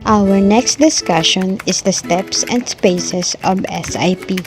Our next discussion is the steps and phases of SIP.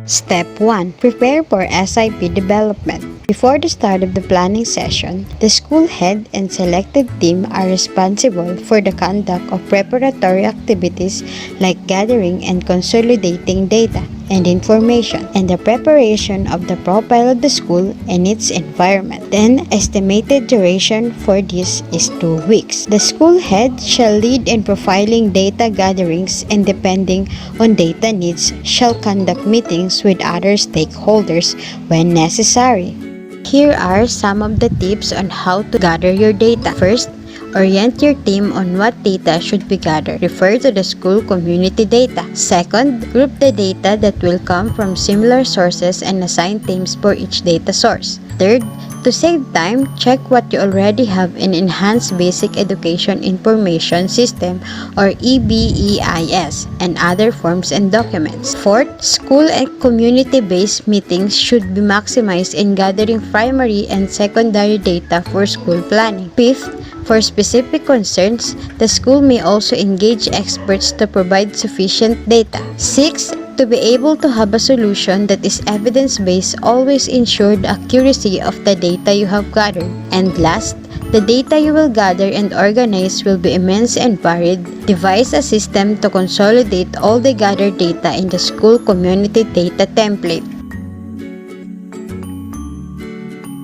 Step 1. Prepare for SIP development. Before the start of the planning session, the school head and selected team are responsible for the conduct of preparatory activities like gathering and consolidating data and information, and the preparation of the profile of the school and its environment. Then, estimated duration for this is 2 weeks. The school head shall lead in profiling data gatherings and depending on data needs shall conduct meetings with other stakeholders when necessary. Here are some of the tips on how to gather your data. First, orient your team on what data should be gathered. Refer to the school community data. Second, group the data that will come from similar sources and assign teams for each data source. Third, to save time, check what you already have in Enhanced Basic Education Information System or EBEIS and other forms and documents. Fourth, school and community-based meetings should be maximized in gathering primary and secondary data for school planning. Fifth, for specific concerns, the school may also engage experts to provide sufficient data. Sixth, to be able to have a solution that is evidence-based, always ensure the accuracy of the data you have gathered. And last, the data you will gather and organize will be immense and varied. Devise a system to consolidate all the gathered data in the school community data template.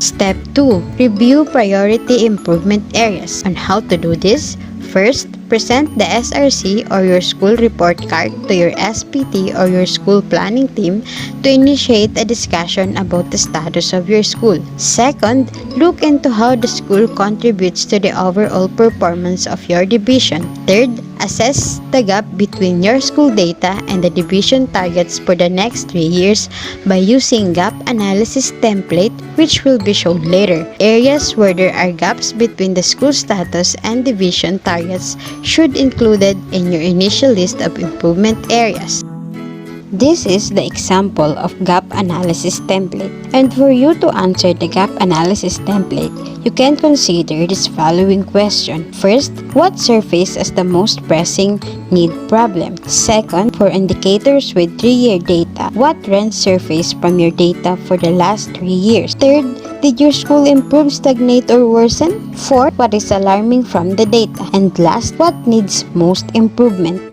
Step 2. Review priority improvement areas. On how to do this, first, present the SRC or your school report card to your SPT or your school planning team to initiate a discussion about the status of your school. Second, look into how the school contributes to the overall performance of your division. Third, assess the gap between your school data and the division targets for the next 3 years by using gap analysis template, which will be shown later. Areas where there are gaps between the school status and division targets should included in your initial list of improvement areas. This is the example of gap analysis template. And for you to answer the gap analysis template, you can consider this following question. First, what surface as the most pressing need problem? Second, for indicators with 3-year data, what trends surface from your data for the last 3 years? Third, did your school improve, stagnate, or worsen? Fourth, what is alarming from the data? And last, what needs most improvement?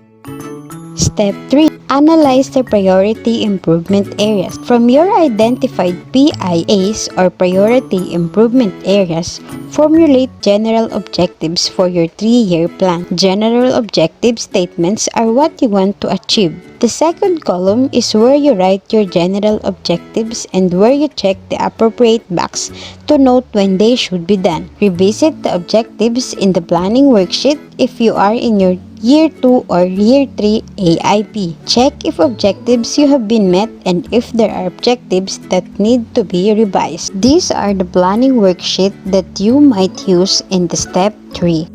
Step 3. Analyze the priority improvement areas. From your identified PIAs or priority improvement areas, formulate general objectives for your 3-year plan. General objective statements are what you want to achieve. The second column is where you write your general objectives and where you check the appropriate box to note when they should be done. Revisit the objectives in the planning worksheet if you are in your Year 2 or Year 3 AIP. Check if objectives you have been met and if there are objectives that need to be revised. These are the planning worksheet that you might use in the Step 3.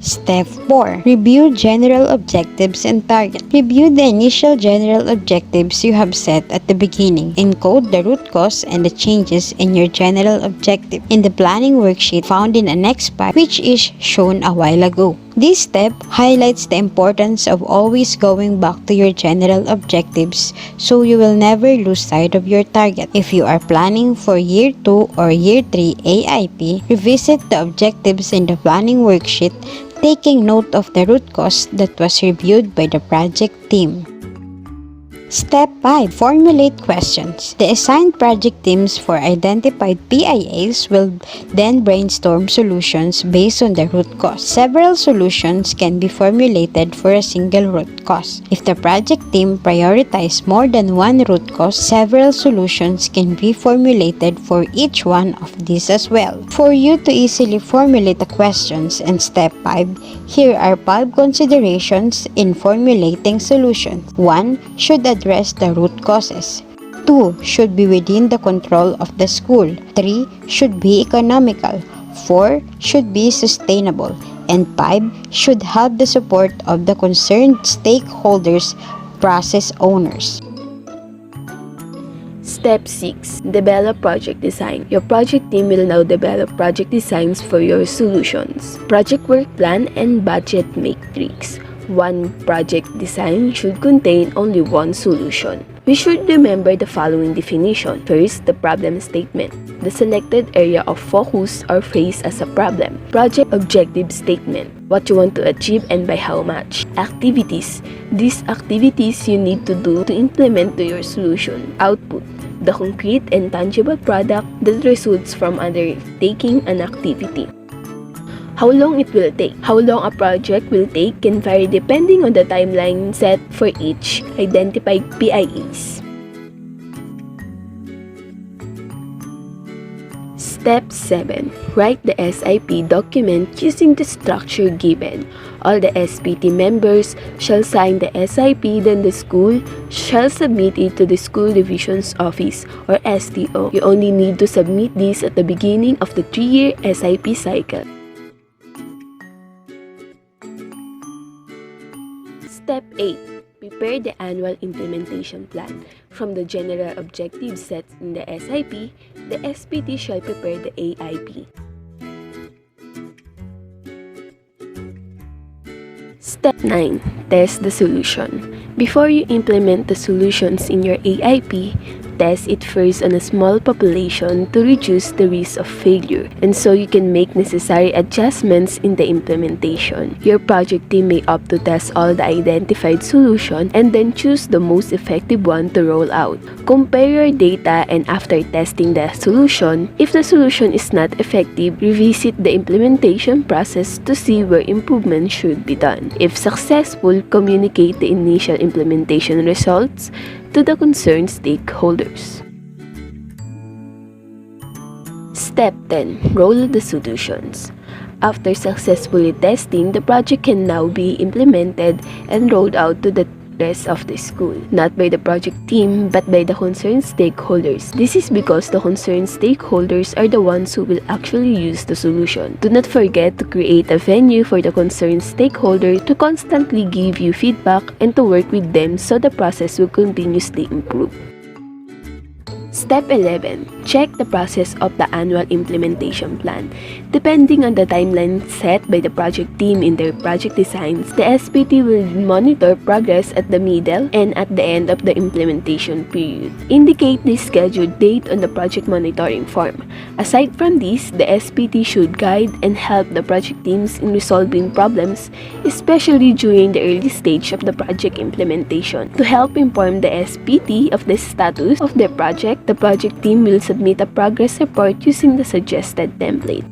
Step 4. Review general objectives and targets. Review the initial general objectives you have set at the beginning. Encode the root cause and the changes in your general objective in the planning worksheet found in Annex 5, which is shown a while ago. This step highlights the importance of always going back to your general objectives so you will never lose sight of your target. If you are planning for Year 2 or Year 3 AIP, revisit the objectives in the planning worksheet, taking note of the root cause that was reviewed by the project team. Step 5. Formulate questions. The assigned project teams for identified PIAs will then brainstorm solutions based on the root cause. Several solutions can be formulated for a single root cause. If the project team prioritizes more than one root cause, several solutions can be formulated for each one of these as well. For you to easily formulate the questions in Step 5, here are 5 considerations in formulating solutions. 1. Should address the root causes. 2. Should be within the control of the school. 3. Should be economical. 4. Should be sustainable. And 5. Should have the support of the concerned stakeholders, process owners. Step 6. Develop project design. Your project team will now develop project designs for your solutions. Project work plan and budget matrix. One project design should contain only one solution. We should remember the following definition. First, the problem statement. The selected area of focus or phrase as a problem. Project objective statement. What you want to achieve and by how much. Activities. These activities you need to do to implement your solution. Output. The concrete and tangible product that results from undertaking an activity. How long it will take. How long a project will take can vary depending on the timeline set for each identified PIEs. Step 7. Write the SIP document using the structure given. All the SPT members shall sign the SIP, then the school shall submit it to the School Division's Office or SDO. You only need to submit this at the beginning of the 3-year SIP cycle. Step 8. Prepare the annual implementation plan. From the general objectives set in the SIP, the SPT shall prepare the AIP. Step 9. Test the solution. Before you implement the solutions in your AIP, test it first on a small population to reduce the risk of failure, and so you can make necessary adjustments in the implementation. Your project team may opt to test all the identified solutions and then choose the most effective one to roll out. Compare your data, and after testing the solution, if the solution is not effective, revisit the implementation process to see where improvement should be done. If successful, communicate the initial implementation results to the concerned stakeholders. Step 10. Roll the solutions. After successfully testing, the project can now be implemented and rolled out to the rest of the school, not by the project team but by the concerned stakeholders. This is because the concerned stakeholders are the ones who will actually use the solution. Do not forget to create a venue for the concerned stakeholders to constantly give you feedback and to work with them so the process will continuously improve. Step 11. Check the process of the annual implementation plan. Depending on the timeline set by the project team in their project designs, the SPT will monitor progress at the middle and at the end of the implementation period. Indicate the scheduled date on the project monitoring form. Aside from this, the SPT should guide and help the project teams in resolving problems, especially during the early stage of the project implementation. To help inform the SPT of the status of their project, the project team will submit a progress report using the suggested template.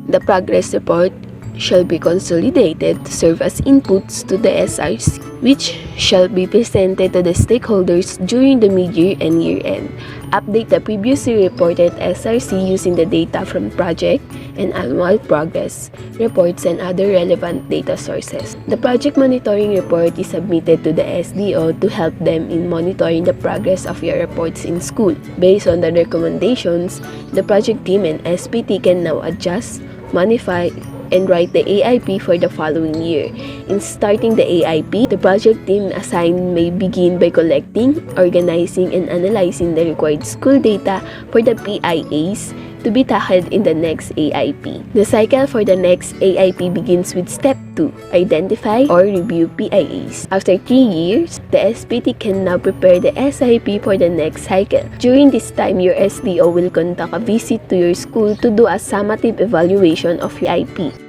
The progress report shall be consolidated to serve as inputs to the SRC, which shall be presented to the stakeholders during the mid-year and year-end. Update the previously reported SRC using the data from project and annual progress reports and other relevant data sources. The project monitoring report is submitted to the SDO to help them in monitoring the progress of your reports in school. Based on the recommendations, the project team and SPT can now adjust, modify, and write the AIP for the following year. In starting the AIP, the project team assigned may begin by collecting, organizing, and analyzing the required school data for the PIAs to be tackled in the next AIP. The cycle for the next AIP begins with Step 2, Identify or Review PIAs. After 3 years, the SPT can now prepare the SIP for the next cycle. During this time, your SDO will conduct a visit to your school to do a summative evaluation of your IP.